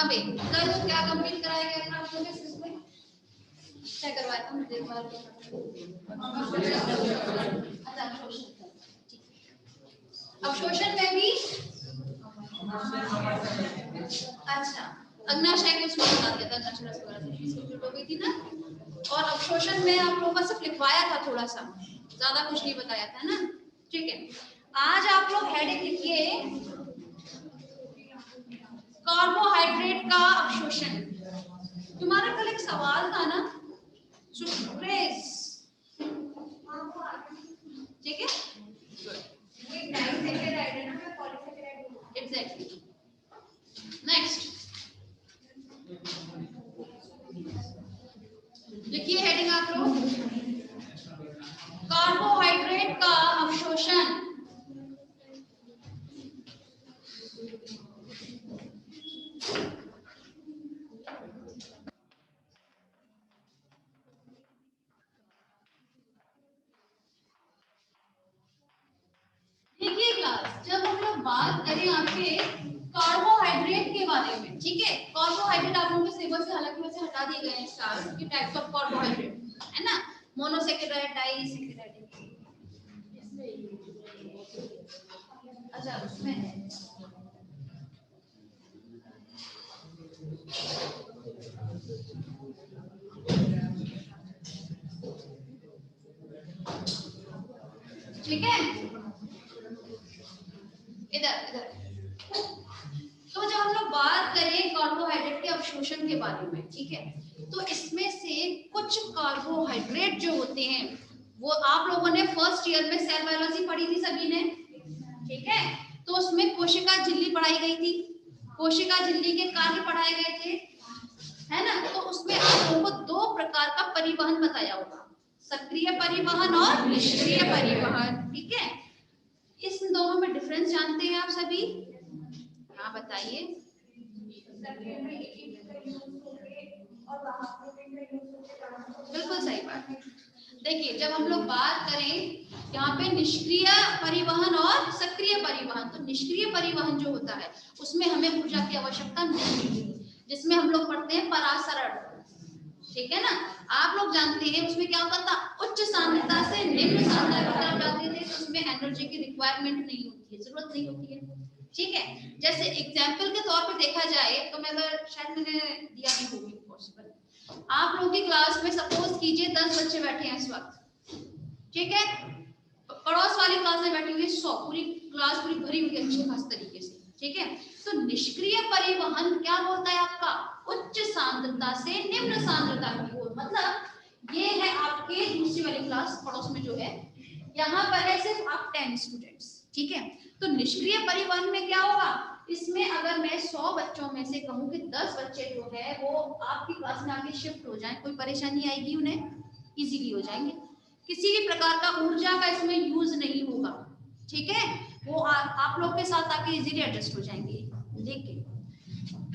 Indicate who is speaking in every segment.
Speaker 1: हाँ भाई, कल क्या कंप्लीट कराया गया था आप लोगों ने? क्या करवाया था मुझे एक बार? अच्छा, अवशोषण में भी अच्छा अग्नाशय को उसमें बता दिया था, अग्नाशय वगैरह हो गई थी ना। और अवशोषण में आप लोगों का सिर्फ लिखवाया था, थोड़ा सा ज्यादा कुछ नहीं बताया था ना। ठीक है, आज आप लोग हेडिंग लिखिए कार्बोहाइड्रेट का अवशोषण। तुम्हारा कल एक सवाल था ना सुक्रेज, ठीक है? एग्जैक्टली। नेक्स्ट लिखिए हेडिंग आप लोग, कार्बोहाइड्रेट का अवशोषण। देखिए क्लास, जब हम लोग बात करें आपके कार्बोहाइड्रेट के बारे में, ठीक है, कार्बोहाइड्रेट आप लोगों के सिलेबस से हालांकि वैसे हटा दिए गए हैं स्टार्स की टाइप्स ऑफ कार्बोहाइड्रेट, है ना? Monosaccharide, disaccharide. अच्छा उसमें है। ठीक है, इधर इधर। तो जब हम लोग बात करें कार्बोहाइड्रेट के अवशोषण के बारे में, ठीक है, तो इसमें से कुछ कार्बोहाइड्रेट जो होते हैं वो आप लोगों ने फर्स्ट ईयर में सेल बायोलॉजी पढ़ी थी सभी ने, ठीक है? तो उसमें कोशिका झिल्ली पढ़ाई गई थी, कोशिका झिल्ली के कार्य पढ़ाए गए थे, है ना? तो उसमें आप लोगों को दो प्रकार का परिवहन बताया होगा, सक्रिय परिवहन और निष्क्रिय परिवहन, ठीक है? इस दोनों में डिफरेंस जानते हैं आप सभी? हाँ बताइए। बिल्कुल सही बात। देखिए जब हम लोग बात करें यहाँ पे निष्क्रिय परिवहन और सक्रिय परिवहन, तो निष्क्रिय परिवहन जो होता है उसमें हमें ऊर्जा की आवश्यकता नहीं होती, जिसमें हम लोग पढ़ते हैं परासरण, ठीक है ना? आप लोग जानते हैं उसमें क्या होता था, उच्च सांद्रता से निम्न सांद्रता की तरफ जाते थे, तो उसमें एनर्जी की रिक्वायरमेंट नहीं होती है, जरूरत नहीं होती है, ठीक है? जैसे एग्जाम्पल के तौर पे देखा जाए तो मैं अगर शायद मैंने दिया भी होगी पॉसिबल, आप लोगों की क्लास में सपोज कीजिए 10 बच्चे बैठे हैं इस वक्त, ठीक है? पड़ोस वाली क्लास में बैठी हुई 100, पूरी क्लास पूरी भरी हुई है अच्छे खास तरीके से, ठीक है? तो निष्क्रिय परिवहन क्या बोलता है आपका, उच्च सांद्रता से निम्न सांद्रता की ओर, मतलब ये है आपके दूसरी वाली क्लास पड़ोस में जो है, यहाँ पर है सिर्फ आप 10 स्टूडेंट्स, ठीक है? तो निष्क्रिय परिवहन में क्या होगा, इसमें अगर मैं 100 बच्चों में से कहूँ कि 10 बच्चे जो है वो आपकी क्लास में आके शिफ्ट हो जाएं, कोई परेशानी आएगी उन्हें, इजीली हो जाएंगे, किसी भी प्रकार का ऊर्जा का इसमें यूज नहीं होगा, ठीक है? वो आप लोग के साथ आके इजीली एडजस्ट हो जाएंगे। लेकिन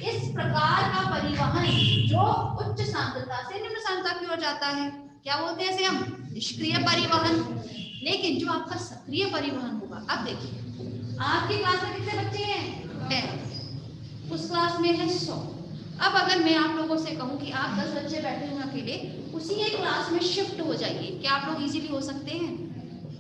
Speaker 1: इस प्रकार का परिवहन जो उच्च सांद्रता से निम्न सांद्रता की ओर जाता है क्या बोलते हैं इसे हम, निष्क्रिय परिवहन। लेकिन जो आपका सक्रिय परिवहन होगा, अब देखिए आपकी क्लास में कितने बच्चे हैं, 10, उस क्लास में है 100। अब अगर मैं आप लोगों से कहूं कि आप 10 बच्चे बैठे हुए अकेले उसी एक क्लास में शिफ्ट हो जाइए, क्या आप लोग इजीली हो सकते हैं?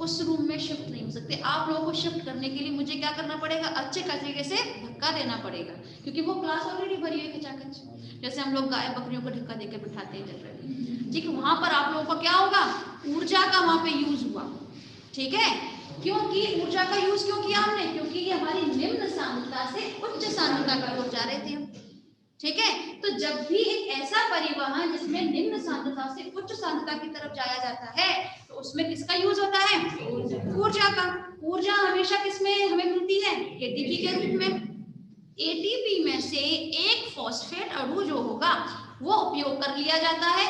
Speaker 1: उस रूम में शिफ्ट नहीं हो सकते। आप लोगों को शिफ्ट करने के लिए मुझे क्या करना पड़ेगा, अच्छे तरीके से धक्का देना पड़ेगा, क्योंकि वो क्लास ऑलरेडी भरी है खचाखच, जैसे हम लोग गाय बकरियों को धक्का देकर बिठाते हैं जनरली, ठीक है? वहां पर आप लोगों का क्या होगा, ऊर्जा का वहां पे यूज हुआ, ठीक है? क्योंकि ऊर्जा का यूज क्यों किया हमने, क्योंकि ये हमारी निम्न सांद्रता से उच्च सांद्रता की ओर जा रहे थे, ठीक है? तो जब भी एक ऐसा परिवहन जिसमें निम्न सांद्रता से उच्च सांद्रता की तरफ जाया जाता है तो उसमें किसका यूज होता है, ऊर्जा का। ऊर्जा हमेशा किसमें हमें मिलती है, एटीपी के रूप में। एटीपी में से एक फॉस्फेट अणु जो होगा वो उपयोग कर लिया जाता है,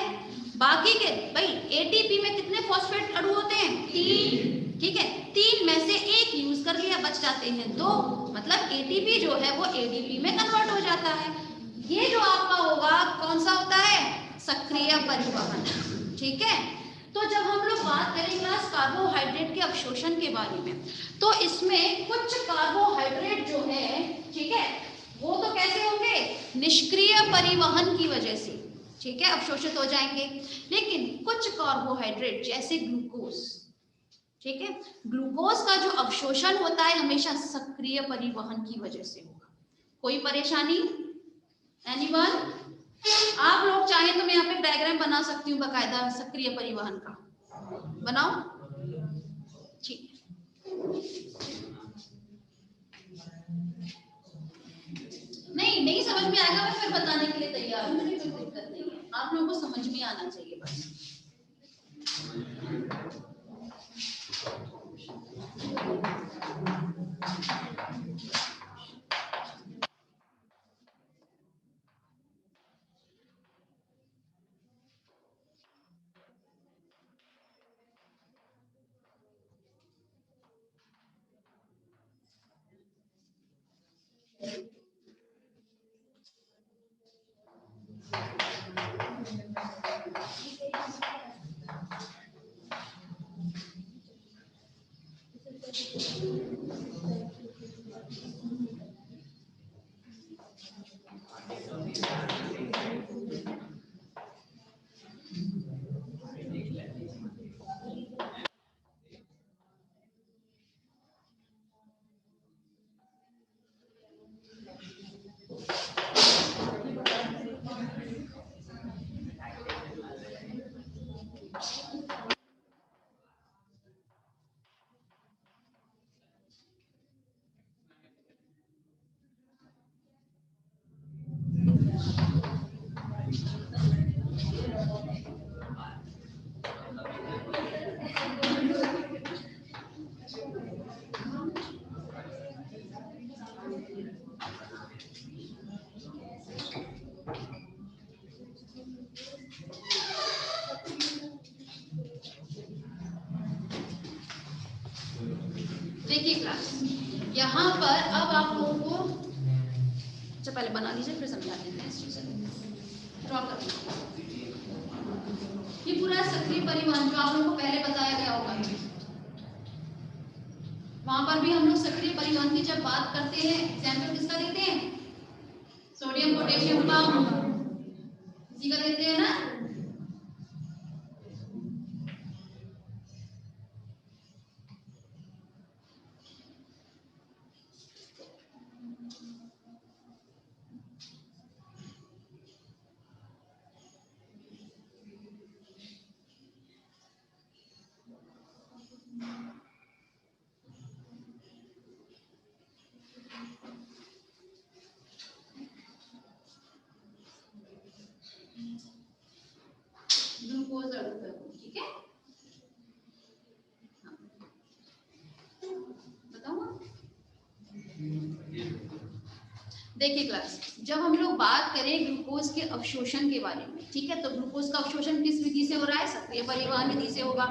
Speaker 1: बाकी के भाई एटीपी में कितने फॉस्फेट अणु होते हैं, 3, ठीक है? 3 में से एक यूज कर लिया, बच जाते हैं 2, मतलब एटीपी जो है वो एडीपी में कन्वर्ट हो जाता है। ये जो आपका होगा कौन सा होता है, सक्रिय परिवहन, ठीक है? तो जब हम लोग बात करें क्लास कार्बोहाइड्रेट के अवशोषण के बारे में, तो इसमें कुछ कार्बोहाइड्रेट जो है, ठीक है, वो तो कैसे होंगे, निष्क्रिय परिवहन की वजह से, ठीक है, अवशोषित हो जाएंगे। लेकिन कुछ कार्बोहाइड्रेट जैसे ग्लूकोज, ठीक है, ग्लूकोज का जो अवशोषण होता है हमेशा सक्रिय परिवहन की वजह से होगा। कोई परेशानी, एनीवन? आप लोग चाहें तो मैं यहाँ पे डायग्राम बना सकती हूँ बकायदा सक्रिय परिवहन का, बनाओ, ठीक है। नहीं समझ में आएगा मैं फिर बताने के लिए तैयार हूँ, मुझे कोई दिक्कत नहीं है, आप लोगों को समझ में आना चाहिए बस। देखिए क्लास, यहाँ पर अब आप लोगों को, अच्छा पहले बना लीजिए फिर समझा देते हैं इस चीज को, ड्रॉ कर लीजिए। ये पूरा सक्रिय परिवहन जो आप लोगों को पहले बताया गया होगा, वहां पर भी हम लोग सक्रिय परिवहन की जब बात करते हैं एग्जाम्पल किसका देते हैं, सोडियम पोटेशियम का, इसी का देते हैं ना। ग्लूकोज अणु, ठीक है, बताओ। देखिए क्लास, जब हम लोग बात करें ग्लूकोज के अवशोषण के बारे में, ठीक है, तो ग्लूकोज का अवशोषण किस विधि से हो रहा है, सक्रिय परिवहन विधि से होगा,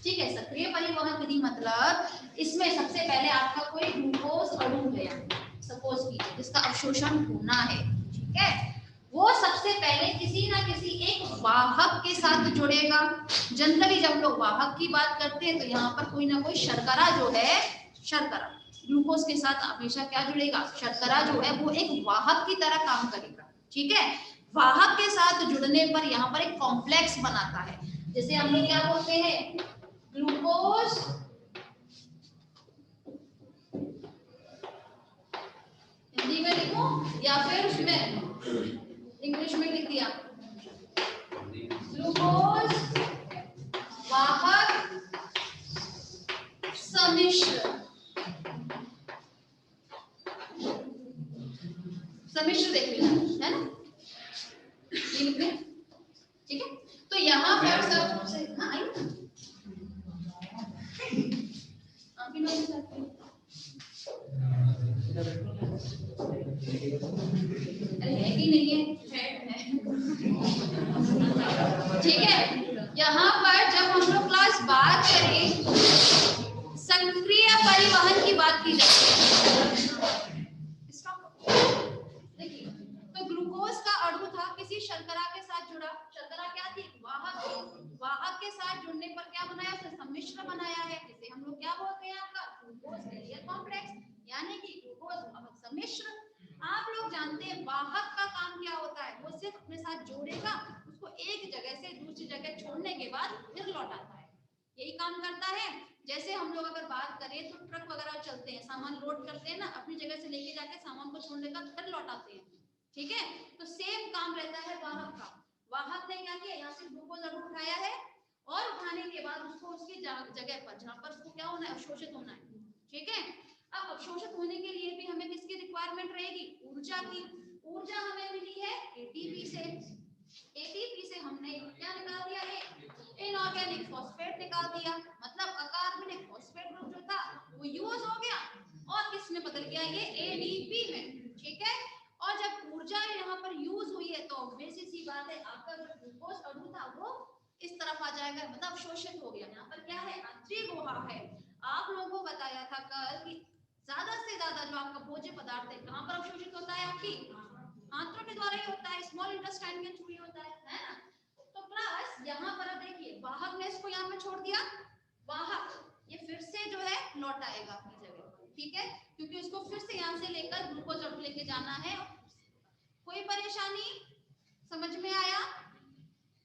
Speaker 1: ठीक है। सक्रिय परिवहन विधि मतलब इसमें सबसे पहले आपका कोई ग्लूकोज अणु गया, सपोज कीजिए, जिसका अवशोषण होना है, ठीक है, वो सबसे पहले किसी ना किसी एक वाहक के साथ जुड़ेगा। जनरली जब लोग वाहक की बात करते हैं तो यहाँ पर कोई ना कोई शर्करा जो है, शर्करा ग्लूकोज के साथ हमेशा क्या जुड़ेगा, शर्करा जो है वो एक वाहक की तरह काम करेगा, ठीक है। वाहक के साथ जुड़ने पर यहाँ पर एक कॉम्प्लेक्स बनाता है, जैसे हम लोग क्या बोलते हैं, ग्लूकोज, हिंदी में लिखो या फिर उसमें इंग्लिश में लिख दिया, ग्लूकोज वाहक सम्मिश्र, सम्मिश्र देख लेना है ना, ये लिख लें, ठीक है। तो यहाँ पर सबसे, हाँ आई ना, आप भी लोग सकते हैं, अरे है कि नहीं है, ठीक है। यहाँ पर जब हम लोग क्लास बात करें सक्रिय परिवहन की बात की जाती है, देखिए, तो ग्लूकोज का अणु था, किसी शर्करा के साथ जुड़ा, शर्करा क्या थी, वाहक, वाहक के साथ जुड़ने पर क्या बनाया, उसने सम्मिश्र बनाया है, जिसे हम लोग क्या बोलते हैं, आपका ग्लूकोज कैरियर कॉम्प्लेक्स, यानी कि ग्लूकोज वाहक सम्मिश्र। आप लोग ये वाहक का काम क्या होता है, वो सिर्फ अपने साथ जोड़ेगा, उसको एक जगह से दूसरी जगह छोड़ने के बाद फिर लौटाता है, यही काम करता है। जैसे हम लोग अगर बात करें तो ट्रक वगैरह चलते हैं, सामान लोड करते हैं ना, अपनी जगह से लेके जाके सामान को छोड़ने का फिर लौटाते हैं, ठीक है। तो सेम काम रहता है वाहक का। वाहक ने क्या किया, यहाँ से ग्लूकोज अणु उठाया है और उठाने के बाद उसको उसकी जगह पर, जहाँ पर उसको क्या होना है, अवशोषित होना है, ठीक है। अब अवशोषित होने के लिए भी हमें किसकी रिक्वायरमेंट रहेगी, ऊर्जा की। ऊर्जा हमें मिली है एटीपी से। एटीपी से हमने क्या निकाल दिया है, इनऑर्गेनिक फॉस्फेट निकाल दिया, मतलब अकार्बनिक फॉस्फेट ग्रुप जो था वो यूज हो गया और किस में बदल गया, ये एडीपी में, ठीक है। और जब ऊर्जा यहाँ पर यूज हुई है तो बेसिक सी बात है, आपका जो ग्लूकोज अणु था वो इस तरफ आ जाएगा, मतलब शोषित हो गया। यहाँ पर क्या है, आंतरिक गुहा है। आप लोगों को बताया था कल कि ज्यादा से ज्यादा जो आपका भोज्य पदार्थ है कहाँ पर अवशोषित होता है, आपकी आंतों के द्वारा ही होता है, स्मॉल इंटेस्टाइन के थ्रू ही होता है ना। तो प्लस यहाँ पर देखिए, वाहक ने इसको यहाँ पे छोड़ दिया, वाहक ये फिर से जो है लौट आएगा अपनी जगह, ठीक है, क्योंकि उसको फिर से यहाँ से लेकर ग्लूकोज अणु लेके जाना है। कोई परेशानी, समझ में आया,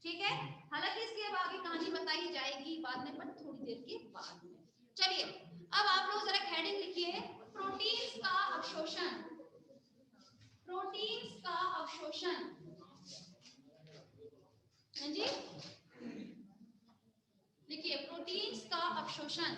Speaker 1: ठीक है। हालांकि इसकी अब आगे कहानी बताई जाएगी बाद में, पर थोड़ी देर के बाद में। चलिए अब आप लोग जरा हेडिंग लिखिए, प्रोटीन्स का अवशोषण। प्रोटीन्स का अवशोषण, हाँ जी लिखिए, प्रोटीन्स का अवशोषण।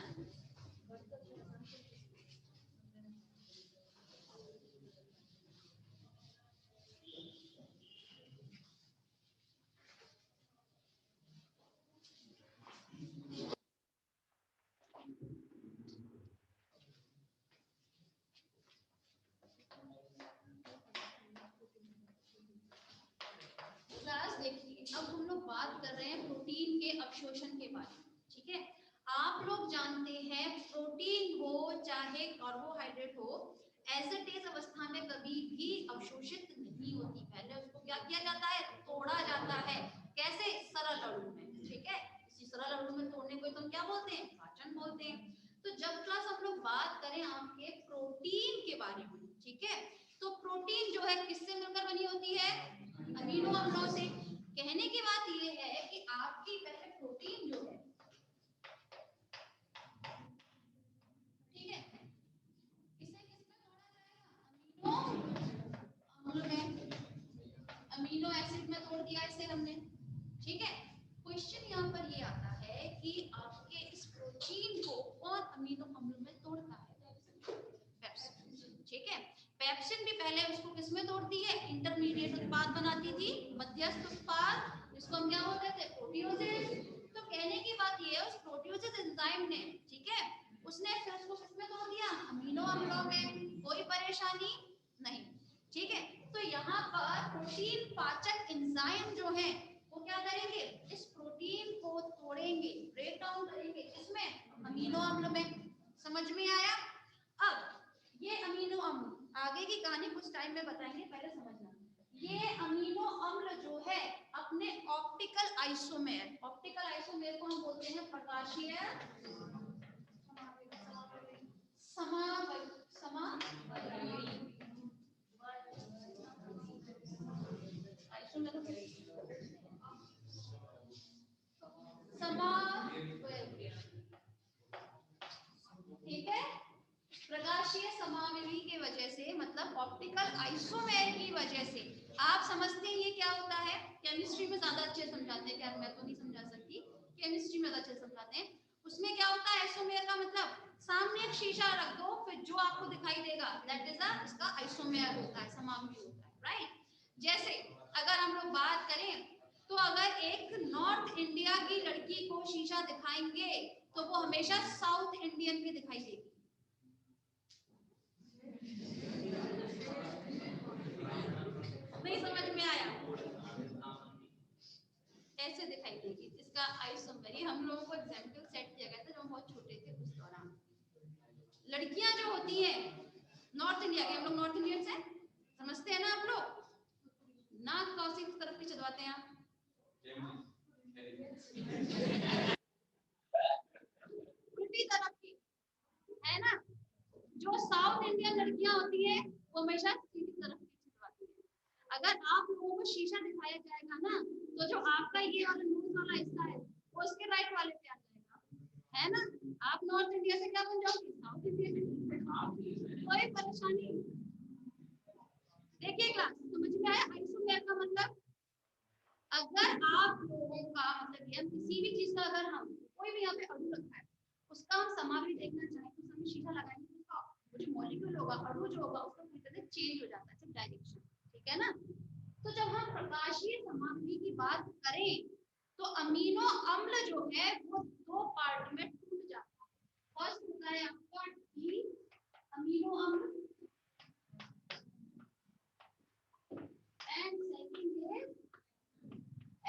Speaker 1: क्लास देखिए, अब हम लोग बात कर रहे हैं प्रोटीन के अवशोषण के बारे में, ठीक है। आप लोग जानते हैं प्रोटीन हो चाहे कार्बोहाइड्रेट हो, एसिडेज अवस्था में कभी भी अवशोषित नहीं होती। पहले उसको क्या किया जाता है, तोड़ा जाता है। कैसे, सरल अणु में, ठीक है। इसी सरल अणु में तोड़ने को तो हम क्या बोलते हैं, पाचन बोलते हैं। तो जब क्लास हम लोग बात करें आपके प्रोटीन के बारे में, ठीक है, तो प्रोटीन जो है किससे मिलकर बनी होती है, अमीनो अम्लों से। कहने की बात यह है कि आपकी पहले प्रोटीन जो है, ठीक है, इसे किसमें तोड़ा जाएगा, अमीनो अम्ल में, अमीनो एसिड में तोड़ दिया इसे हमने, ठीक है। क्वेश्चन यहाँ पर ये आता है कि आपके इस प्रोटीन को कौन अमीनो अम्ल में तोड़ता है, पेप्सिन, ठीक है। पेप्सिन भी पहले उसको किसमें तोड़ती है, इंटरमीडिएट उत्पाद बनाती थी, मध्यस्थ उत्पाद, जिसको हम क्या बोलते थे, प्रोटियोसिस। तो कहने की बात ये है, उस प्रोटियोसिस एंजाइम ने, ठीक है, उसने फिर उसको किसमें तोड़ दिया, अमीनो अम्लों में। कोई परेशानी नहीं, ठीक है। तो यहाँ पर प्रोटीन पाचक एंजाइम जो है वो क्या करेंगे, इस प्रोटीन को तोड़ेंगे, ब्रेक डाउन करेंगे, इसमें अमीनो अम्ल में। समझ में आया। अब ये अमीनो अम्ल आगे की कहानी कुछ टाइम में बताएंगे, पहले समझना। ये अमीनो अम्ल जो है अपने ऑप्टिकल आइसोमेर, ऑप्टिकल आइसोमेर को हम बोलते हैं प्रकाशीय समावयवी। ठीक है, प्रकाशीय समावयवी के वजह से, मतलब ऑप्टिकल आइसोमेर की वजह से। आप समझते हैं ये क्या होता है, केमिस्ट्री में ज्यादा अच्छे समझाते हैं, क्या मैं तो नहीं समझा सकती, केमिस्ट्री में अच्छे समझाते हैं। उसमें क्या होता है, आइसोमेर का मतलब सामने एक शीशा रख दो, फिर जो आपको दिखाई देगा दैट इज इसका आइसोमेर होता है, समावयवी होता है, राइट। जैसे अगर हम लोग बात करें तो अगर एक नॉर्थ इंडिया की लड़की को शीशा दिखाएंगे तो वो हमेशा साउथ इंडियन की दिखाई देगी। नहीं समझ में आया, ऐसे दिखाई देगी, इसका आइसोमेर। हम लोगों को एग्जाम्पल सेट किया गया था जब हम बहुत छोटे थे उस दौरान। लड़कियां जो होती हैं नॉर्थ इंडिया की, हम लोग नॉर्थ इंडियंस हैं, समझते हैं ना आप लोग, नाक कौन सी तरफ की चलवाते हैं आप, उल्टी तरफ की, है ना। जो साउथ इंडियन लड़कियां होती हैं वो हमेशा सीधी तरफ की चलवाती हैं, अगर आप लोगों को शीशा दिखाया जाएगा ना, तो जो आपका ये वाला नोज वाला हिस्सा है वो उसके राइट वाले पे आ जाएगा, है ना। आप नॉर्थ इंडिया से क्या बन जाओगे, साउथ इंडिया से, कोई परेशानी। देखिए क्लास समझ में आया, आइसोमेर का मतलब अगर आप लोगों का मतलब ये किसी भी चीज का अगर हम कोई भी यहाँ पे अणु रखा है उसका हम समावृत देखना चाहें तो हमें शीशा लगाएंगे तो उसका जो मॉलिक्यूल होगा अणु जो होगा उसका पूरी तरह चेंज हो जाता है सिर्फ डायरेक्शन, ठीक है ना। तो जब हम प्रकाशीय समावृत की बात करें तो अमीनो अम्ल जो है वो दो पार्ट में टूट जाता है। फर्स्ट होता है आपका डी अमीनो अम्ल and second is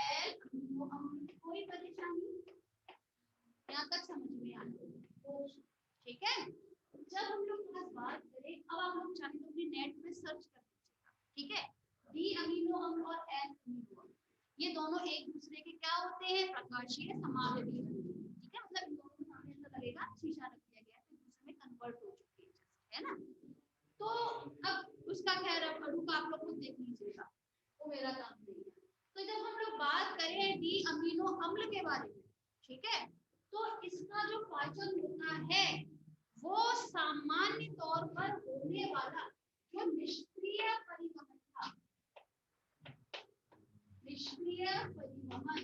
Speaker 1: L amino अम्ल। कोई परेशानी यहाँ तक समझ में आ रही, ठीक है। जब हम लोग खास बात करें, अब आप लोग चाहे तो अपने नेट में सर्च कर लीजिएगा, ठीक है। डी अमीनो अम्ल और एल अमीनो अम्ल ये दोनों एक दूसरे के क्या होते हैं, प्रकाशीय समावयवी, ठीक है। मतलब इन दोनों के सामने ऐसा लगेगा शीशा रख दिया गया है तो दूसरे में कन्वर्ट हो चुके हैं, है ना। तो अब उसका खैर अब अणु का आप लोग खुद देख लीजिएगा, वो मेरा काम नहीं है। तो जब हम लोग बात करें डी अमीनो अम्ल के बारे में, ठीक है, तो इसका जो पाचन होता है वो सामान्य तौर पर होने वाला जो निष्क्रिय परिवहन था, निष्क्रिय परिवहन,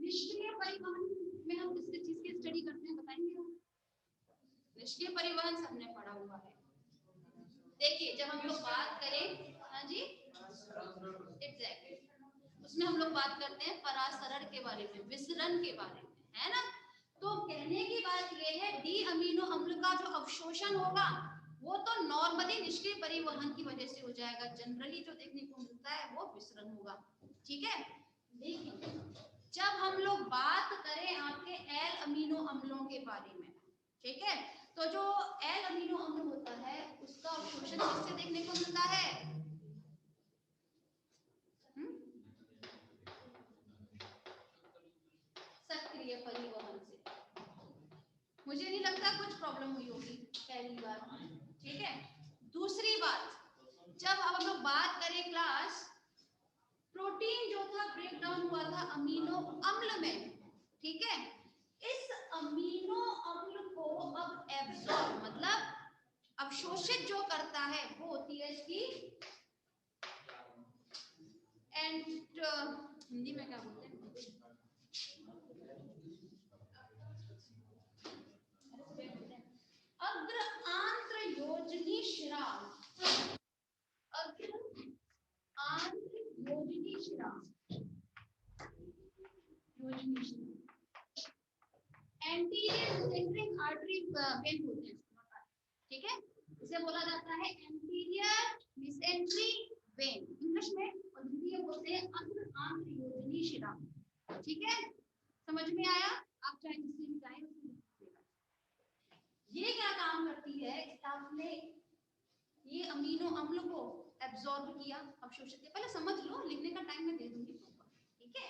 Speaker 1: निष्क्रिय परिवहन में हम किस चीज की स्टडी करते हैं बताएंगे हम? निष्क्रिय परिवहन सबने पढ़ा हुआ है। देखिए जब हम लोग बात करें, हाँ जी एग्जैक्टली, उसमें हम लोग बात करते हैं परासरण के बारे में, विसरण के बारे में, है ना। तो कहने की बात यह है डी अमीनो अम्ल का जो अवशोषण होगा वो तो नॉर्मली निष्क्रिय परिवहन की वजह से हो जाएगा, जनरली जो देखने को मिलता है वो विसरण होगा, ठीक है। लेकिन जब हम लोग बात करें आपके एल अमीनो अम्लों के बारे में, ठीक है, तो जो एल अमीनो अम्ल होता है उसका अवशोषण किससे देखने को मिलता है, सक्रिय परिवहन से। मुझे नहीं लगता कुछ प्रॉब्लम हुई होगी पहली बार, ठीक है। दूसरी बात, जब अब हम लोग बात करें क्लास, प्रोटीन जो था ब्रेक डाउन हुआ था अमीनो अम्ल में, ठीक है। इस अमीनो अम्ल को अब एब्सॉर्ब मतलब अवशोषित जो करता है वो होती है इसकी हिंदी में क्या बोलते हैं, अग्र आंत्र योजनी शिरा, अग्र आंत्र योजनी शिरा, योजनी शिरा, एंटीरियर सेंट्रिक आर्टरी वेन होते हैं, ठीक है। इसे बोला जाता है एंटीरियर मेसेंट्रिक वेन इंग्लिश में, और हिंदी में बोलते हैं अग्र आंत्र योजनी शिरा, ठीक है। समझ में आया, आप चाहे जिससे भी चाहे उससे लिखिएगा। ये क्या काम करती है, स्टाफ ने ये अमीनो अम्ल को एब्जॉर्ब किया, अवशोषित किया, पहले समझ लो, लिखने का टाइम मैं दे दूंगी, ठीक है।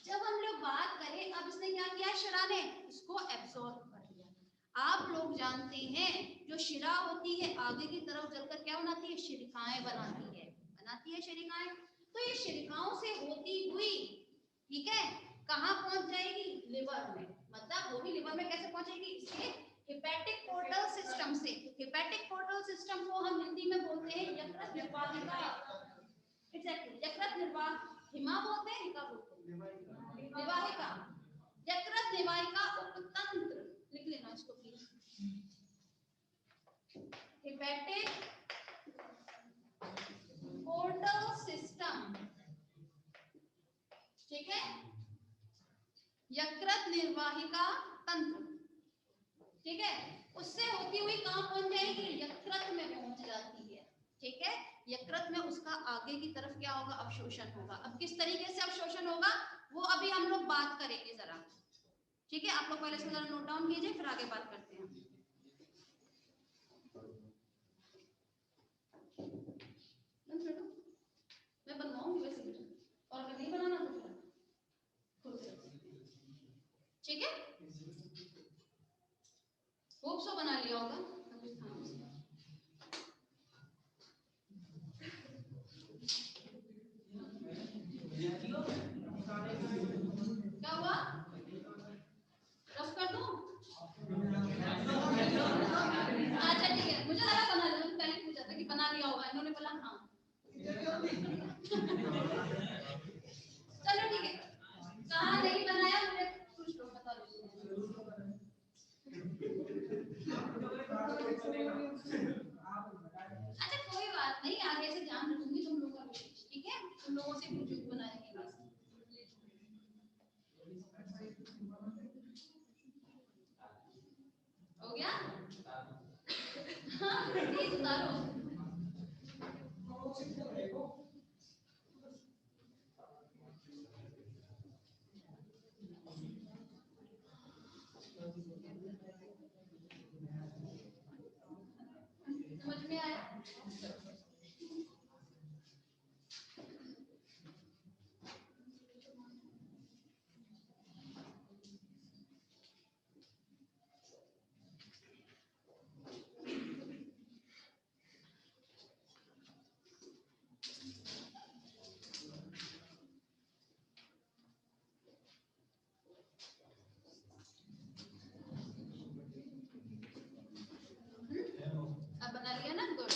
Speaker 1: जब हम लोग बात करें, अब इसने क्या किया, शिरा ने इसको एब्जॉर्ब कर लिया। आप लोग जानते हैं जो शिरा होती है आगे की तरफ चलकर क्या बनाती है, शिरिकाएं बनाती है, बनाती है शिरिकाएं। तो ये शिरिकाओं से होती हुई, ठीक है, कहाँ पहुंच जाएगी, लिवर में। मतलब वो भी लिवर में कैसे पहुंचेगी, इसके हिपैटिक पोर्टल सिस्टम से। हिपैटिक पोर्टल सिस्टम को हम हिंदी में बोलते हैं यकृत निर्वाहिका, एग्जैक्टली यकृत निर्वाह, हिमा बोलते हैं, हिका बोलते हैं, निवाहिका, यकृत निवाहिका उपतंत्र, लिख लेना इसको प्लीज, हिपैटिक पोर्टल सिस्टम, ठीक है, यकृत निर्वाहिका तंत्र, ठीक है। उससे होती हुई कहां पहुंच जाएगी, यकृत में पहुंच जाती है, ठीक है। यकृत में उसका आगे की तरफ क्या होगा, अवशोषण होगा। अब किस तरीके से अवशोषण होगा वो अभी हम लोग बात करेंगे जरा, ठीक है। आप लोग पहले से जरा नोट डाउन कीजिए, फिर आगे बात करते हैं। मैं बनवाऊंगी वैसे, और अगर नहीं बनाना तो फिर ठीक है, होप सो बना लिया होगा। और हाँ चलो ठीक है, कहाँ नहीं बनाया मुझे कुछ लोग बता दो। अच्छा कोई बात नहीं, आगे से ध्यान रखूंगी तुम लोगों का विशेष, ठीक है, तुम लोगों से कुछ बनाएंगे। हो गया? हाँ प्लीज उतारो। समझ में आया? अब बना लिया ना? गुड।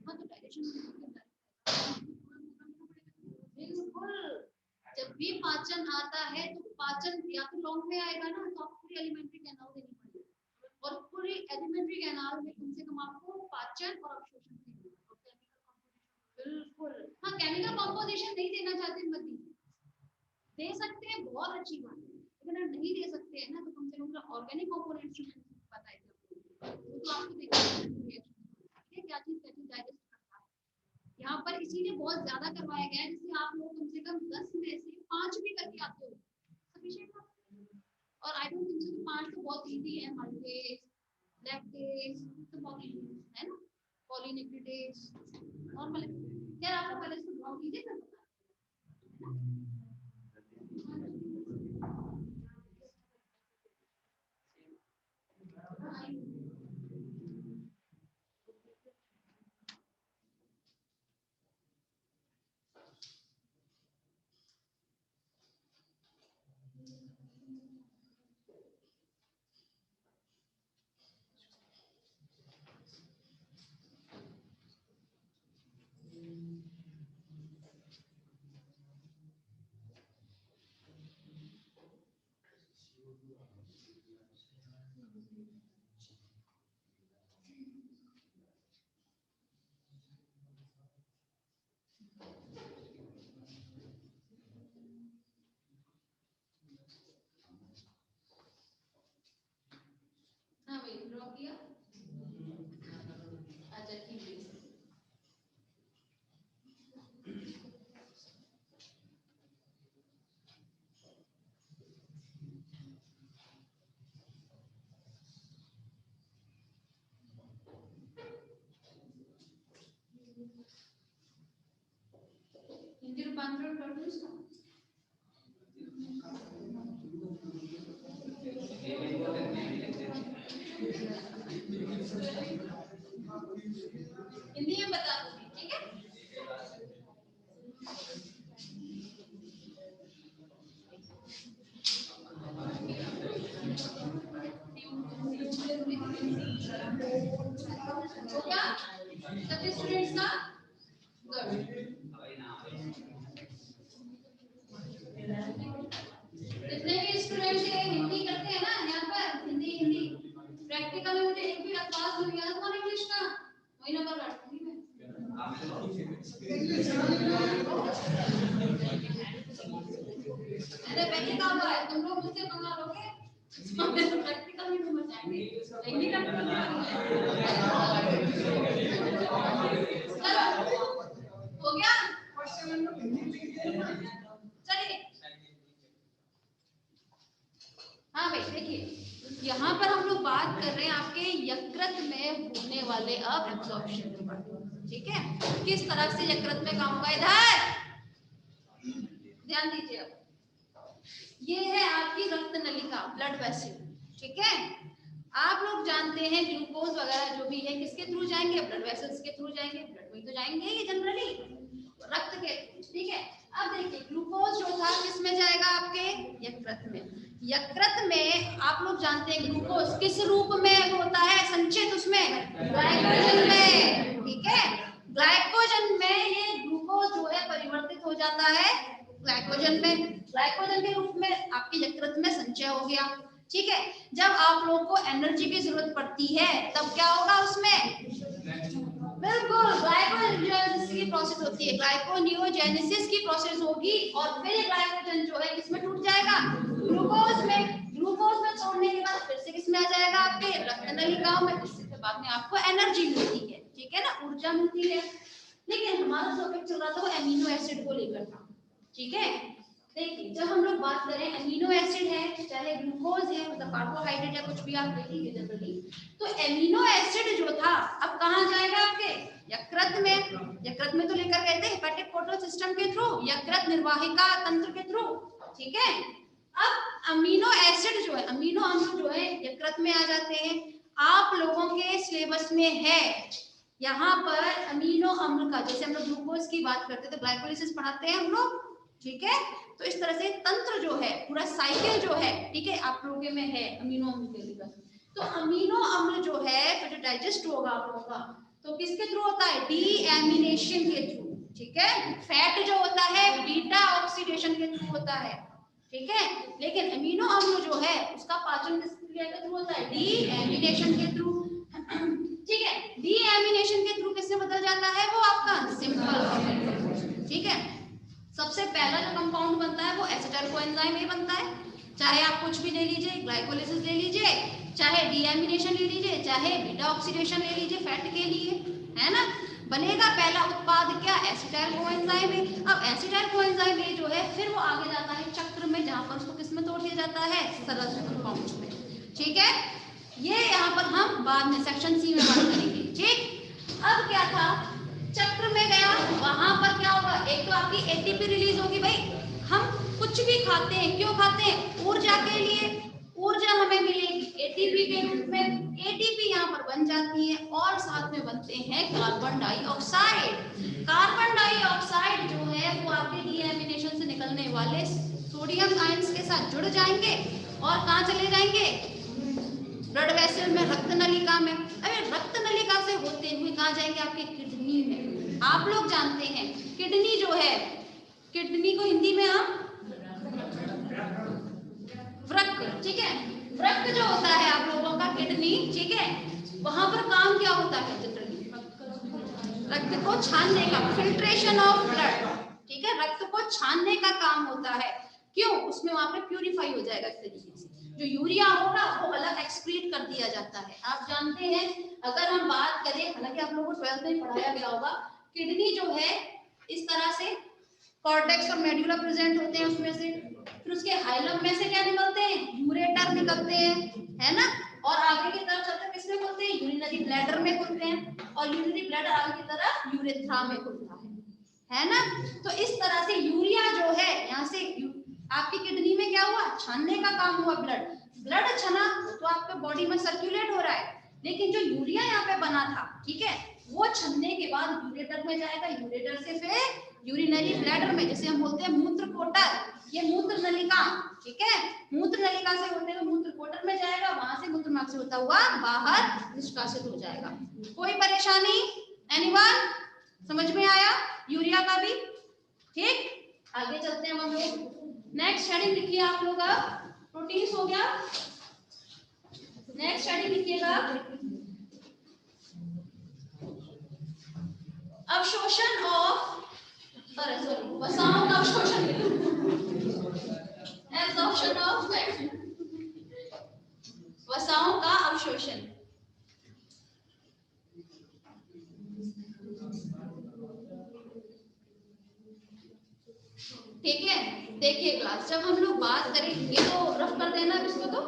Speaker 1: हाँ तो डायरेक्शन बिल्कुल। जब भी पाचन आता है तो पाचन या तो लॉन्ग में आएगा ना, तो आपको पूरी एलिमेंट्री कैनाल देनी पड़ेगी, और पूरी एलिमेंट्री कैनाल में कम से कम आपको पाचन और अवशोषण देना है। बिल्कुल हाँ, केमिकल कॉम्पोजिशन नहीं देना चाहते मत दीजिए, दे सकते हैं बहुत अच्छी बात है, लेकिन अगर नहीं दे सकते हैं ना तो कम से कम ऑर्गेनिक कंपोनेंट्स पता है वो तो आपको देखिए क्या चीज डाइजेस्ट करता है। यहाँ पर इसीलिए बहुत ज्यादा करवाया गया है, जिससे आप लोग कम से कम 10 में से 5 भी करके आते हो सफिशिएंट। और आई डोंट थिंक सो 5 तो बहुत इजी है, मल्टीपेज लैक्टेज तो बहुत इजी है ना, पॉलीन्यूक्लियोटाइड्स नॉर्मल है। यार आपको पहले इसको ड्रॉ कीजिए फिर हाँ भाई ड्रॉ किया। अच्छा ठीक है। हिंदी रूपांतरण कर दूं इसका? हिंदी में बता दूंगी, ठीक है? हो गया सभी स्टूडेंट्स का? गुड। जितने भी स्टूडेंट्स हिंदी करते हैं ना यहाँ पर, हिंदी प्रैक्टिकल में मुझे एक भी अल्फाज नहीं याद था इंग्लिश का, वही नंबर काटूंगी मैं। मैंने पहले कहा हुआ है तुम लोग मुझसे पंगा लोगे तो प्रैक्टिकल में तुम बचाएंगे, नहीं करते हो गया। चलिए हाँ भाई देखिए, यहाँ पर हम लोग बात कर रहे हैं आपके यकृत में होने वाले अब एब्जॉर्प्शन के बारे में, ठीक है? किस तरह से यकृत में काम होगा, इधर ध्यान दीजिए। अब ये है आपकी रक्त नलिका, ब्लड वेसल, ठीक है? आप लोग जानते हैं ग्लूकोज वगैरह जो भी है किसके थ्रू जाएंगे, ब्लड वेसल्स के थ्रू जाएंगे, ब्लड में तो जाएंगे ये जनरली रक्त के, ठीक है? अब देखिए ग्लूकोज जो था किसमें जाएगा, आपके यकृत में। यकृत में आप लोग जानते हैं ग्लूकोज किस रूप में होता है संचित, उसमें ग्लाइकोजन में, ठीक है? ग्लाइकोजन में ये ग्लूकोज जो है परिवर्तित हो जाता है ग्लाइकोजन में, ग्लाइकोजन के रूप में आपके यकृत में संचय हो गया, ठीक है? जब आप लोगों को एनर्जी की जरूरत पड़ती है तब क्या होगा उसमें, बिल्कुल ग्लाइकोजेनेसिस की प्रोसेस होती है, ग्लाइकोनियोजेनेसिस की प्रोसेस होगी और फिर ग्लाइकोजन जो है किसमें टूट जाएगा, ग्लूकोज में। ग्लूकोज में तोड़ने के बाद फिर से किसमें आ जाएगा, आपके रक्त नलिकाओं में, जिससे बाद में आपको एनर्जी मिलती है, ठीक है ना, ऊर्जा मिलती है। लेकिन हमारा टॉपिक चल रहा था वो एमिनो एसिड को लेकर था, ठीक है? देखिए जब हम लोग बात करें एमिनो एसिड है चाहे ग्लूकोज है मतलब कार्बोहाइड्रेट या कुछ भी आप देखेंगे जनरली, तो एमिनो एसिड जो था अब कहाँ जाएगा, आपके यकृत में। यकृत में तो लेकर गए थे हेपेटिक पोर्टल सिस्टम के थ्रू, यकृत निर्वाहिका तंत्र के थ्रू, ठीक है? अब अमीनो एसिड जो है, अमीनो अम्ल जो है यकृत में आ जाते हैं। आप लोगों के सिलेबस में है यहाँ पर अमीनो अम्ल का, जैसे हम लोग ग्लूकोज की बात करते हैं तो ग्लाइकोलाइसिस पढ़ाते हैं हम लोग, ठीक है? तो इस तरह से तंत्र जो है पूरा साइकिल जो है, ठीक है, आप लोगों में है अमीनो अम्ल के लिए। तो अमीनो अम्ल जो है तो जो डाइजेस्ट होगा आप लोगों का तो किसके थ्रू होता है, डीएमिनेशन के थ्रू, ठीक है? फैट जो होता है बीटा ऑक्सीडेशन के थ्रू होता है, ठीक है? लेकिन अमीनो अम्ल जो है उसका पाचन किस क्रिया के थ्रू होता है, डीएमिनेशन के थ्रू, ठीक है? डीएमिनेशन के थ्रू किससे बदल जाता है वो आपका सिंपल ऑर्गेनिक, ठीक कंपाउंड बनता है वो एसिटाइल कोएंजाइम ए बनता है। चाहे आप कुछ भी ले लीजिए, ग्लाइकोलिसिस ले लीजिए, चाहे डीएमिनेशन ले लीजिए, चाहे बीटा ऑक्सीडेशन ले लीजिए फैट के लिए, है ना, बनेगा पहला उत्पाद क्या, एसिटाइल कोएंजाइम ए। अब एसिटाइल कोएंजाइम ए जो है फिर वो आगे जाता है चक्र में, जहां पर उसको किसमें तोड़ दिया जाता है, सरल कंपाउंड्स में। ठीक है, ये यहाँ पर हम बाद में सेक्शन सी में बात करेंगे। ठीक, अब क्या था, चक्र में गया, वहां पर क्या होगा, एक तो आपकी एटीपी रिलीज होगी। भाई हम कुछ भी खाते हैं, क्यों खाते हैं, ऊर्जा के लिए, ऊर्जा हमें मिलेगी एटीपी के रूप में। एटीपी यहाँ पर बन जाती है और साथ में बनते हैं कार्बन डाइऑक्साइड। कार्बन डाइऑक्साइड जो है वो आपके डीएमिनेशन से निकलने वाले सोडियम आयंस के साथ जुड़ जाएंगे और कहाँ चले जाएंगे, ब्लड वेसल में, रक्त नलिका में। अरे रक्त नलिका से होते हुए कहाँ जाएंगे, आपके किडनी में। आप लोग जानते हैं किडनी जो है, किडनी को हिंदी में हम वृक्क, ठीक है, वृक्क जो होता है आप लोगों का किडनी, ठीक है, वहां पर काम क्या होता है जनरली, रक्त को छानने का, फिल्ट्रेशन ऑफ ब्लड, ठीक है, रक्त को छानने का काम होता है। क्यों, उसमें वहां पे प्यूरिफाई हो जाएगा इस तरीके से, जो यूरिया होगा वो अलग एक्सक्रीट कर दिया जाता है। आप जानते हैं, अगर हम बात करें, हालांकि आप लोगों को 12th में पढ़ाया गया होगा, किडनी जो है इस तरह से कॉर्टेक्स और मेडुला प्रेजेंट होते हैं उसमें से, फिर उसके हाइलम में से क्या निकलते हैं, यूरेटर निकलते हैं, है ना, और आगे की तरफ चलते किसमें खुलते हैं, यूरिनरी ब्लैडर में खुलते हैं, और यूरिनरी ब्लैडर आगे की तरफ यूरेथ्रा में खुलता है ना। तो इस तरह से यूरिया जो है यहाँ से आपकी किडनी में क्या हुआ, छानने का काम हुआ, ब्लड, ब्लड छना तो आपके बॉडी में सर्कुलेट हो रहा है, लेकिन जो यूरिया यहाँ पे बना था, ठीक है, वो छनने के बाद यूरेटर में जाएगा, यूरेटर से फिर यूरिनरी ब्लैडर में, जैसे हम बोलते हैं मूत्र कोटर, ये मूत्र नलिका, ठीक है, मूत्र नलिका से होते हुए मूत्र कोटर में जाएगा, वहां से मूत्र मार्ग से होता हुआ बाहर निष्कासित हो जाएगा। कोई परेशानी, एनीवन, समझ में आया यूरिया का भी। ठीक, आगे चलते हैं हम लोग, नेक्स्ट हेडिंग लिखिए आप लोग, प्रोटीन्स हो गया, नेक्स्ट हेडिंग लिखिएगा अवशोषण ऑफ, सॉरी वसाओं का अवशोषण, एब्जॉर्प्शन ऑफ फैट, वसाओं का अवशोषण। ठीक है, देखिए क्लास, जब हम लोग बात करेंगे तो रफ कर देना इसको, तो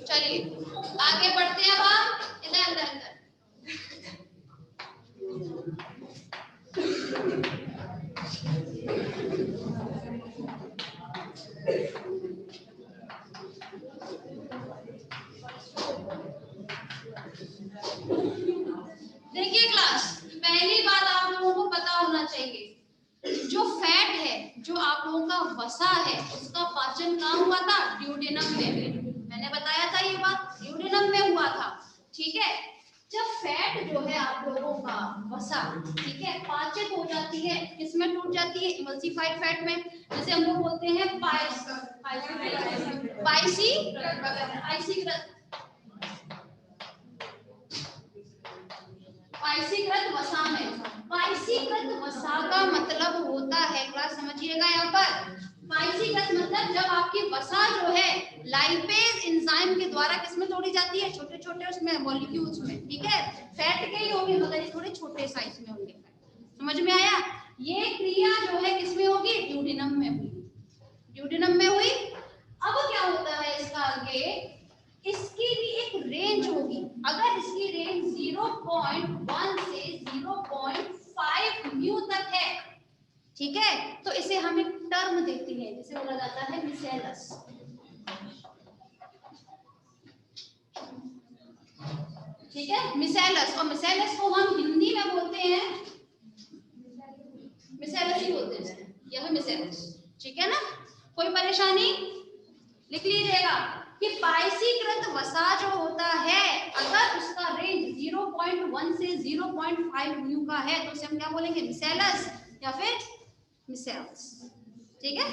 Speaker 1: चलिए आगे बढ़ते हैं। अब हम इधर अंदर अंदर देखिए क्लास, पहली बात आप लोगों को पता होना चाहिए, जो फैट है, जो आप लोगों का वसा है, उसका पाचन कहाँ हुआ था, ड्यूडेनम में। मैंने बताया था ये बात, ड्यूडेनम में हुआ था। ठीक है, जब फैट जो है आप लोगों का वसा, ठीक है, पाचित हो जाती है, किसमें टूट जाती है, इमल्सिफाइड फैट में, जैसे हम लोग बोलते हैं पाइसीकृत वसा में। पाइसीकृत वसा का मतलब होता है, क्लास समझिएगा यहाँ पर, पाइसीकृत मतलब जब आपकी वसा जो है लाइपेज एंजाइम के द्वारा किसमें तोड़ी जाती है, छोटे छोटे उसमें मॉलिक्यूल्स में, ठीक है, फैट के ही होंगे मगर ये थोड़े छोटे साइज में होंगे। समझ में आया, ये क्रिया जो है किसमें होगी, ड्यूडेनम में हुई, ड्यूडेनम में हुई। अब क्या होता है इसका आगे, इसकी भी एक रेंज होगी, अगर इसकी रेंज 0.1 से 0.5 म्यू तक है, ठीक है, तो इसे हम एक टर्म देते हैं, जिसे बोला जाता है मिसेलस। ठीक है, मिसेलस, और मिसेलस को हम हिंदी में बोलते हैं, मिसेलस ही बोलते हैं, यह मिसेलस। ठीक है ना, कोई परेशानी, लिख लीजिएगा। कि पायसीकृत वसा जो होता है अगर उसका रेंज 0.1 से 0.5 म्यू का है तो उसे हम क्या बोलेंगे, मिसेलस या फिर मिसेल्स। ठीक है,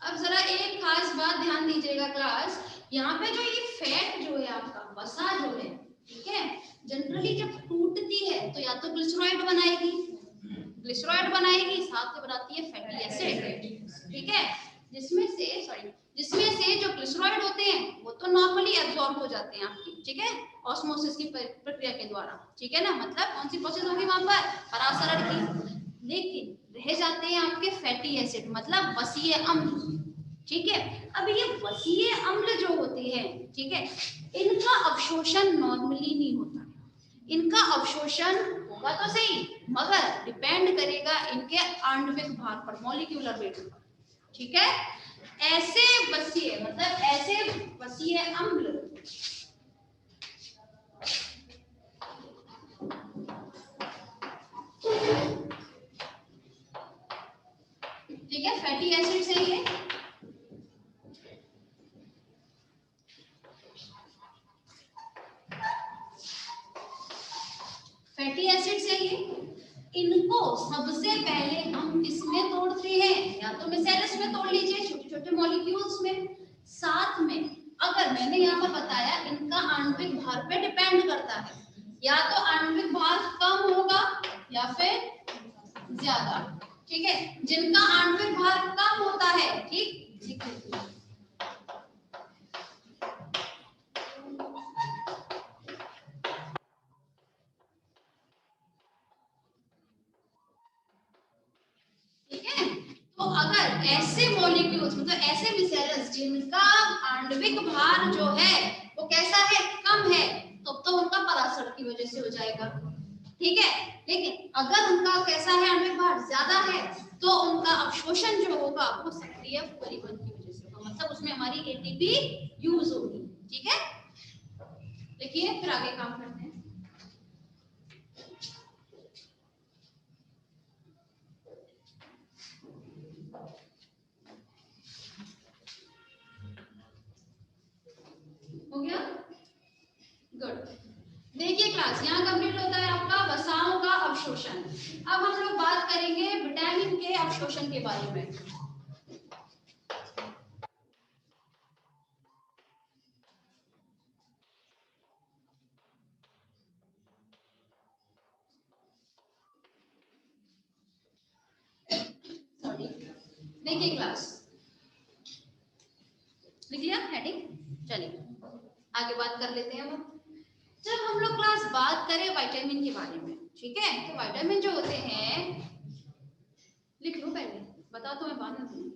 Speaker 1: अब जरा एक खास बात ध्यान दीजिएगा क्लास, यहाँ पे जो ये फैट जो है आपका वसा जो है, ठीक है, जनरली जब टूटती है तो या तो ग्लिसरॉइड बनाएगी, साथ में बनाती है फैटी एसिड। ठीक है, जिसमें से जो ग्लिसरॉइड होते हैं वो तो नॉर्मली एब्जॉर्ब हो जाते हैं आपकी, ठीक है, ऑस्मोसिस की प्रक्रिया के द्वारा। ठीक है ना, मतलब कौन सी प्रोसेस होगी वहां पर, परासरण की। लेकिन रह जाते हैं आपके फैटी एसिड, मतलब वसीय अम्ल। ठीक है, अब ये वसीय अम्ल जो होते हैं, ठीक है, इनका अवशोषण नॉर्मली नहीं होता, इनका अवशोषण होगा तो सही मगर डिपेंड करेगा इनके आणविक भार पर, मॉलिक्यूलर वेट पर। ठीक है, ऐसे वसीय मतलब ऐसे वसीय अम्ल ठीक है, फैटी एसिड से ये फैटी एसिड से ये इनको सबसे पहले हम किसमें तोड़ते हैं, या तो मिसेलस में तोड़ लीजिए, छोटे छोटे मॉलिक्यूल्स में। साथ में अगर मैंने यहाँ पर बताया इनका आणविक भार पे डिपेंड करता है, या तो आणविक भार कम होगा या फिर ज्यादा। ठीक है, जिनका आणविक भार कम होता है, ठीक है, तो अगर ऐसे मॉलिक्यूल्स मतलब ऐसे मिसेलस जिनका आणविक भार जो है वो कैसा है, कम है, तो उनका परासरण की वजह से हो जाएगा। ठीक है, लेकिन अगर उनका कैसा है, आणविक भार ज्यादा है, तो उनका अवशोषण जो होगा वो सक्रिय परिवहन की वजह से होगा, मतलब उसमें हमारी एटीपी यूज होगी। ठीक है, देखिए फिर आगे काम करते हैं। हो गया, गुड। देखिए क्लास यहाँ कंप्लीट होता है आपका वसाओं का अवशोषण। अब हम लोग बात करेंगे विटामिन के अवशोषण के बारे में। देखिए क्लास, लिख लिया हेडिंग, चलिए आगे बात कर लेते हैं। अब जब हम लोग क्लास बात करें विटामिन के बारे में, ठीक है, तो विटामिन जो होते हैं, लिख लो पहले, बता तो मैं बाद में दूंगी।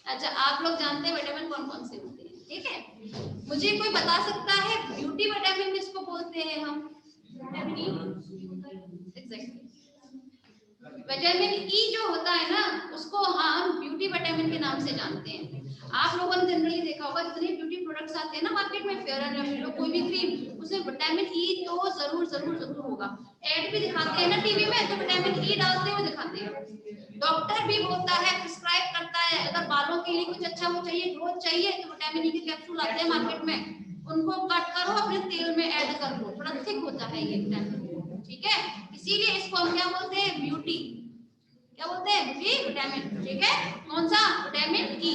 Speaker 1: अच्छा, आप लोग जानते हैं विटामिन कौन कौन से होते हैं, ठीक है, मुझे कोई बता सकता है ब्यूटी विटामिन किसको बोलते हैं हम, vitamin E, exactly. Vitamin E जो होता है ना उसको हम ब्यूटी विटामिन के नाम से जानते हैं। आप लोगों ने जनरली देखा होगा जितने ब्यूटी प्रोडक्ट्स आते हैं ना मार्केट में, फेयर एंड लवली कोई भी क्रीम, उसमें विटामिन ई तो जरूर जरूर जरूर होगा। एड भी दिखाते हैं ना टीवी में, तो विटामिन ई डालते हुए दिखाते हैं। डॉक्टर भी बोलता है, प्रिस्क्राइब करता है, अगर बालों के लिए कुछ अच्छा वो चाहिए, ग्रोथ चाहिए, तो विटामिन ई के कैप्सूल आते हैं मार्केट में, उनको कट करो अपने तेल में ऐड कर लो, थोड़ा थिक होता है ये विटामिन। ठीक है, इसीलिए इसको हम क्या बोलते हैं, ब्यूटी, क्या बोलते हैं, ब्यूटी विटामिन। ठीक है, कौन सा, विटामिन ई,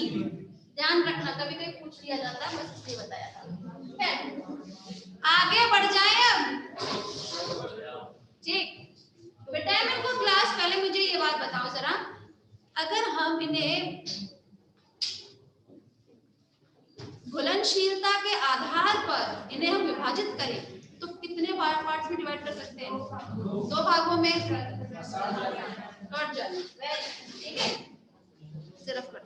Speaker 1: ध्यान रखना, कभी कभी पूछ लिया जाता है, बस इसलिए बताया था। आगे बढ़ जाए अब, ठीक, विटामिन को क्लास, पहले मुझे ये बात बताओ जरा, अगर हम इन्हें घुलनशीलता के आधार पर इन्हें हम विभाजित करें तो कितने पार्ट्स में डिवाइड कर सकते हैं, 2 भागों में कट जाए, ठीक है, सिर्फ कर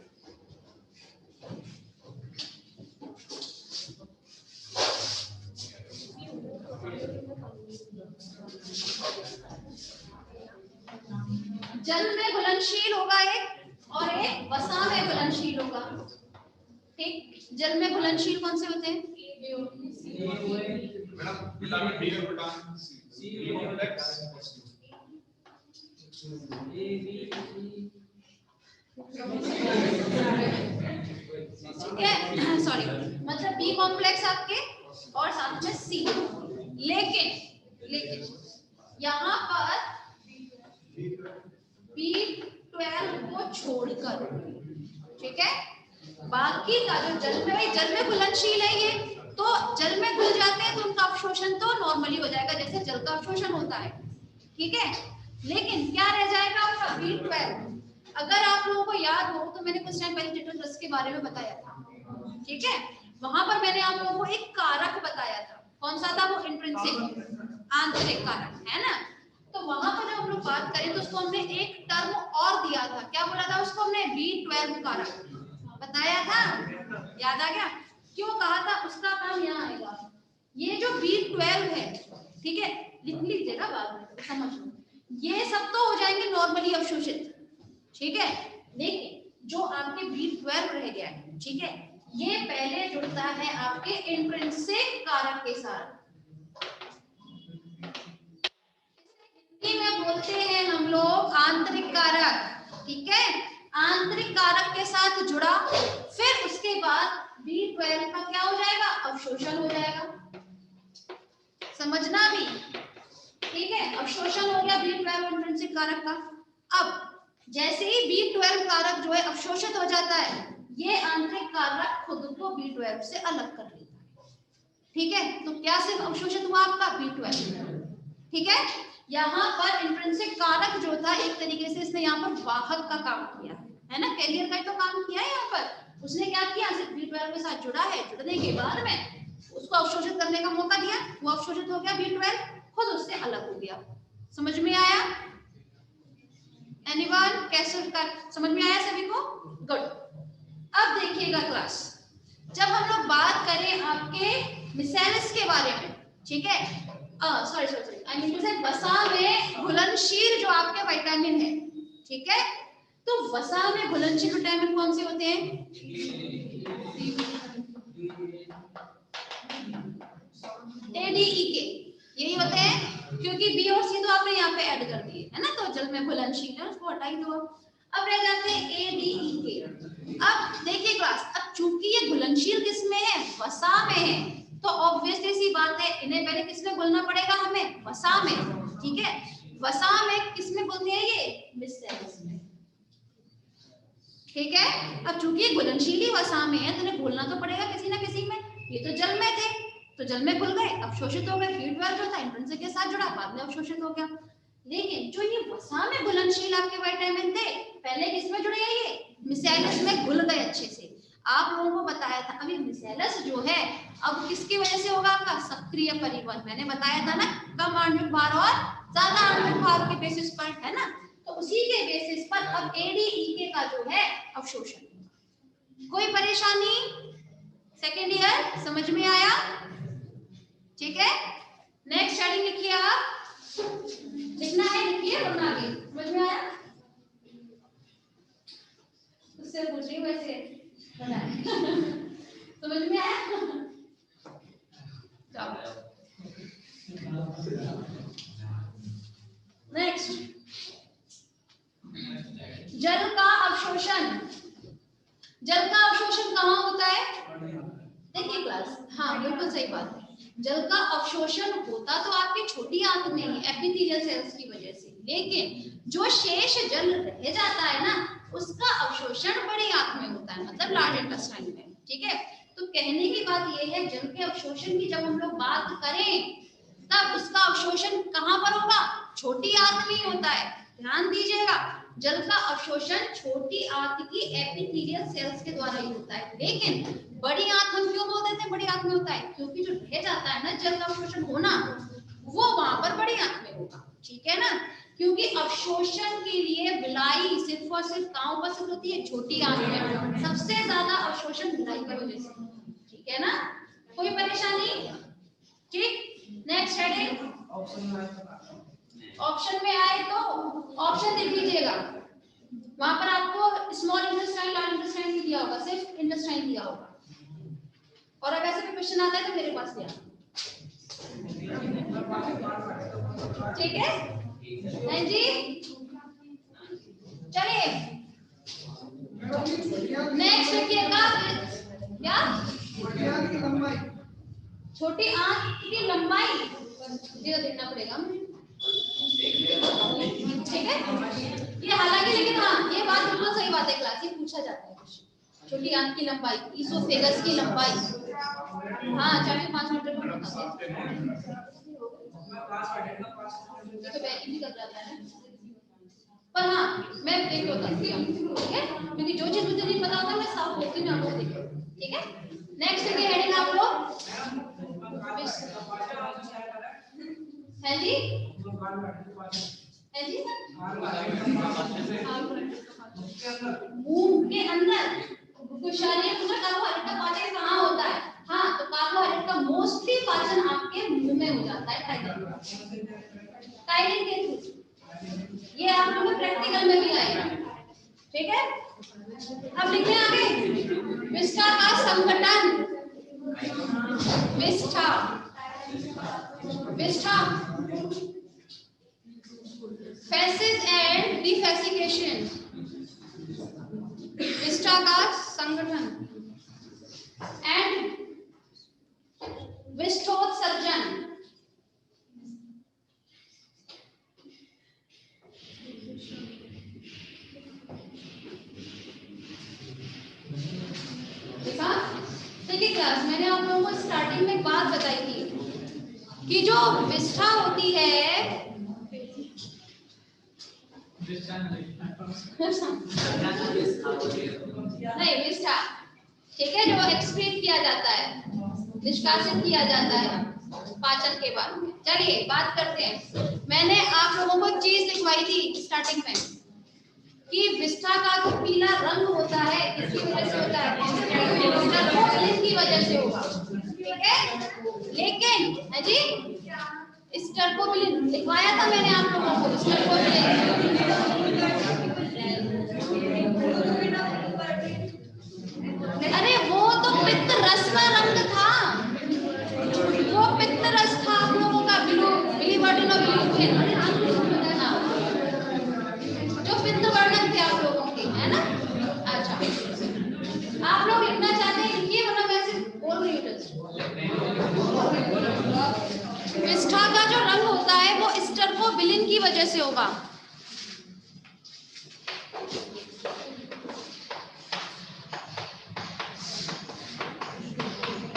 Speaker 1: जल में घुलनशील होगा एक, और एक वसा में घुलनशील होगा। जल में घुलनशील कौन से होते हैं? ठीक है, सॉरी, मतलब बी कॉम्प्लेक्स आपके और साथ में सी। लेकिन यहाँ पर B12 को छोड़कर, ठीक है, बाकी का जो जल में घुलनशील है ये, तो जल में घुल जाते हैं तो उनका अवशोषण तो नॉर्मली हो जाएगा जैसे जल का अवशोषण होता है, ठीक है। लेकिन क्या रह जाएगा आपका B12। अगर आप लोगों को याद हो तो मैंने कुछ टाइम पहले टिटोरस के बारे में बताया था, ठीक है। वहां पर मैंने आप लोगों को एक कारक बताया था, कौन सा था वो? इंट्रिंसिक, आंतरिक कारक, है ना। तो वहां पर जब हम लोग बात करें तो उसको हमने एक टर्म और दिया था, क्या बोला था उसको हमने? B12 कारक बताया था, याद आ गया? क्यों कहा था? उसका काम यहाँ आएगा। ये जो B12 है, ठीक है, लिख लीजिएगा बाद में, समझ लो, ये सब तो हो जाएंगे नॉर्मली अवशोषित, ठीक है। लेकिन जो आपके B12 रह गया है, ठीक है, ये पहले जुड़ता है आपके इंट्रिंसिक कारक के साथ। हिंदी में बोलते हैं हम लोग आंतरिक कारक, ठीक है। आंतरिक कारक के साथ जुड़ा, फिर उसके बाद B12 का क्या हो जाएगा? अवशोषण हो जाएगा, समझना भी, ठीक है। अवशोषण हो गया B12 इंट्रिंसिक कारक का। अब जैसे ही B12 कारक जो है अवशोषित हो जाता है, ये आंतरिक कारक खुद को B12 से अलग कर लेता है, ठीक है। तो क्या सिर्फ अवशोषित हुआ आपका? B12, ठीक है। यहाँ पर इंट्रिंसिक कारक जो था, एक तरीके से इसने यहाँ पर वाहक का काम किया है ना, कैरियर का तो काम किया है। यहाँ पर उसने क्या किया? सिर्फ B12 के साथ जुड़ा है, जुड़ने के बाद में उसको अवशोषित करने का मौका दिया, वो अवशोषित हो गया, B12 खुद उससे अलग हो गया। समझ में आया? एनीवन? कैसे समझ में आया सभी को? गुड। अब देखिएगा क्लास, जब हम लोग बात करें आपके मिसेलस के बारे में, ठीक है, सॉरी आई मीन टू से वसा में घुलनशील जो आपके विटामिन है, ठीक है, तो वसा में घुलनशील विटामिन कौन से होते हैं? A, D, E, K, यही होते हैं, क्योंकि बी और सी तो आपने यहाँ पे ऐड कर दिए है ना, तो जल में घुलनशील है, उसको हटा ही दो। अब रह जाते हैं A, D, E, K। अब देखिए क्लास, अब चूंकि ये घुलनशील किसमें है? वसा में है, तो ऑब्वियसली सी बात है, इन्हें पहले किसमें घुलना पड़ेगा? हमें वसा में, ठीक है। वसा में किसमें घुलते हैं? ये मिसेलस में, ठीक है। अब चूंकि ये घुलनशील ही वसा में है, तो इन्हें घुलना तो पड़ेगा किसी ना किसी में। ये तो जल में थे, तो जल में घुल गए, अवशोषित हो गए। B12 जो था इंट्रिंसिक के साथ जुड़ा, बाद में अवशोषित हो गया। लेकिन जो ये वसा में घुलनशील आपके विटामिन थे, पहले किसमें जुड़े? ये मिसेलस में घुल गए अच्छे से। आप लोगों को बताया था, अभी मिसेलस जो है अब किसकी वजह से होगा? आपका सक्रिय परिवहन। मैंने बताया था ना, कम आणविक भार और ज्यादा आणविक भार के बेसिस पर, है ना। तो उसी के बेसिस पर अब ADEK का जो है अवशोषण। कोई परेशानी? सेकेंड ईयर समझ में आया? ठीक है। नेक्स्ट हेडिंग लिखिए, आप लिखना है, लिखिए, वरना आगे समझ में आया? उससे पूछ रही हूँ वैसे समझ में आया? नेक्स्ट, जल का अवशोषण। जल का अवशोषण कहाँ होता है? देखिए क्लास, हाँ बिल्कुल सही बात है, जल का अवशोषण होता तो आपकी छोटी आंत में ही, एपिथेलियल सेल्स की वजह से, लेकिन जो शेष जल रह जाता है ना, उसका अवशोषण बड़ी आंत में होता है, मतलब लार्ज इंटेस्टाइन में, ठीक है। तो कहने की बात यह है, जल के अवशोषण की जब हम लोग बात करें, तब उसका अवशोषण कहाँ पर होगा? छोटी आंत में होता है। ध्यान दीजिएगा, जल का अवशोषण छोटी आंत की एपिथेलियल सेल्स के द्वारा ही होता है। लेकिन बड़ी आंत हम क्यों बोल देते हैं बड़ी आंत में होता है? क्योंकि जो रह जाता है ना जल का अवशोषण होना, वो वहां पर बड़ी आंत में होगा, ठीक है ना। क्योंकि अवशोषण के लिए विलाई सिर्फ और सिर्फ कहाँ उपस्थित होती है? छोटी आंत में। सबसे ज्यादा अवशोषण विलाई की वजह से, ठीक है ना। कोई परेशानी? ठीक। नेक्स्ट हेडिंग, ऑप्शन में आए तो ऑप्शन देख लीजिएगा, वहां पर आपको स्मॉल इंटेस्टाइन, लार्ज इंटेस्टाइन दिया होगा, सिर्फ इंटेस्टाइन दिया होगा, क्वेश्चन आता है तो मेरे पास ले आना, ठीक है? नहीं जी, चलिए नेक्स्ट देखिएगा क्या, छोटी आंत की लंबाई ये देखना पड़ेगा, ठीक है? ये हालांकि लेकिन हाँ ये बात बिल्कुल सही बात है, क्लास ये पूछा जाता है क्वेश्चन, छोटी आंत की लंबाई, इसोफेगस की लंबाई, हाँ 4 से 5 मीटर का होता है, ये तो वैल्यू भी कर जाता है, पर हाँ मैं देख के बताती हूँ, ठीक है? क्योंकि जो चीज मुझे नहीं पता होता मैं साफ बोलती हूँ आपको, देखो ठीक है? नेक्स्ट है हेडिंग आप लोग है जी, है जी मुंह के अंदर कुशालिया पूछा कार्बोहाइड्रेट का पाचन कहाँ होता है, हाँ तो कार्बोहाइड्रेट का मोस्टली पाचन आपके मुंह में हो जाता है, काइलिन के थ्रू, ये आप लोगों प्रैक्टिकल में भी आएगा, ठीक है? अब लिखें आगे, विष्ठा का संगठन, विष्ठा, विष्ठा, फेसिस एंड डिफेसिकेशन, विष्ठा का संगठन एंड विष्ठोत्सर्जन, देखिए क्लास मैंने आप लोगों को स्टार्टिंग में एक बात बताई थी कि जो विष्ठा होती है नहीं विष्ठा, ठीक है, जो एक्सक्रीट किया जाता है, निष्कासित किया जाता है पाचन के बाद में। चलिए बात करते हैं, मैंने आप लोगों को एक चीज लिखवाई थी स्टार्टिंग में कि विष्ठा का जो पीला रंग होता है किसकी वजह से होता है, स्टर्कोबिलिन की वजह से होगा, ठीक है? लेकिन है जी स्टर्कोबिलिन लिखवाया था मैंने आप लोगों को, स्टर्कोबिलिन अरे वो तो पित्त रस का रंग था, वो पित्त रस था आप लोगों का, बिलीवर्डिन और बिलीफिन जो पित्त वर्णक थे आप लोगों के, है ना? अच्छा आप लोग लिखना चाहते हैं लिखिए, वरना मैं सिर्फ बोल रही हूँ। विष्ठा का जो रंग होता है वो स्टर्कोबिलिन की वजह से होगा,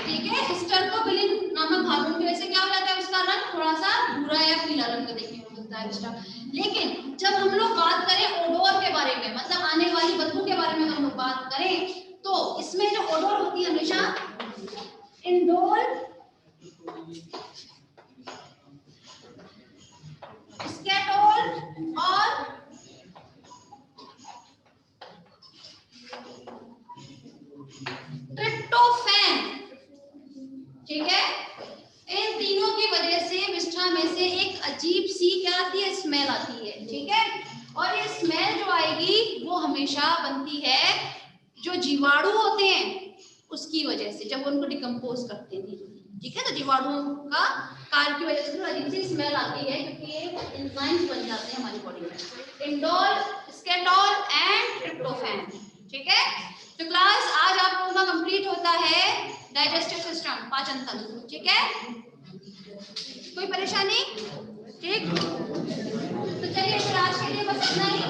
Speaker 1: ठीक है? स्टर्कोबिलिन नामक हार्मोन की वजह से क्या हो जाता है, उसका रंग थोड़ा सा भूरा या पीला रंग देखने को मिलता है विष्ठा। लेकिन जब हम लोग बात करें ओडोर के बारे में, मतलब आने वाली बदबू के बारे में हम लोग बात करें, तो इसमें जो ओडोर होती है हमेशा इंडोल, स्केटोल और ट्रिप्टोफैन, ठीक है? इन तीनों की वजह से विष्ठा में से एक अजीब सी क्या आती है, स्मेल आती है, ठीक है? और ये स्मेल जो आएगी वो हमेशा बनती है जो जीवाणु होते हैं उसकी वजह से, जब उनको डिकम्पोज करते हैं, ठीक है? तो जीवाणुओं का कार्य की वजह से थोड़ा अजीब सी स्मेल आती है, क्योंकि ये एंजाइम्स बन जाते हैं हमारी बॉडी में, इंडोल, स्केटोल एंड ट्रिप्टोफैन, ठीक है? तो क्लास आज आप लोगों का कंप्लीट होता है डाइजेस्टिव सिस्टम, पाचन तंत्र, ठीक है? कोई परेशानी? ठीक, तो चलिए फिर आज के लिए बस इतना ही।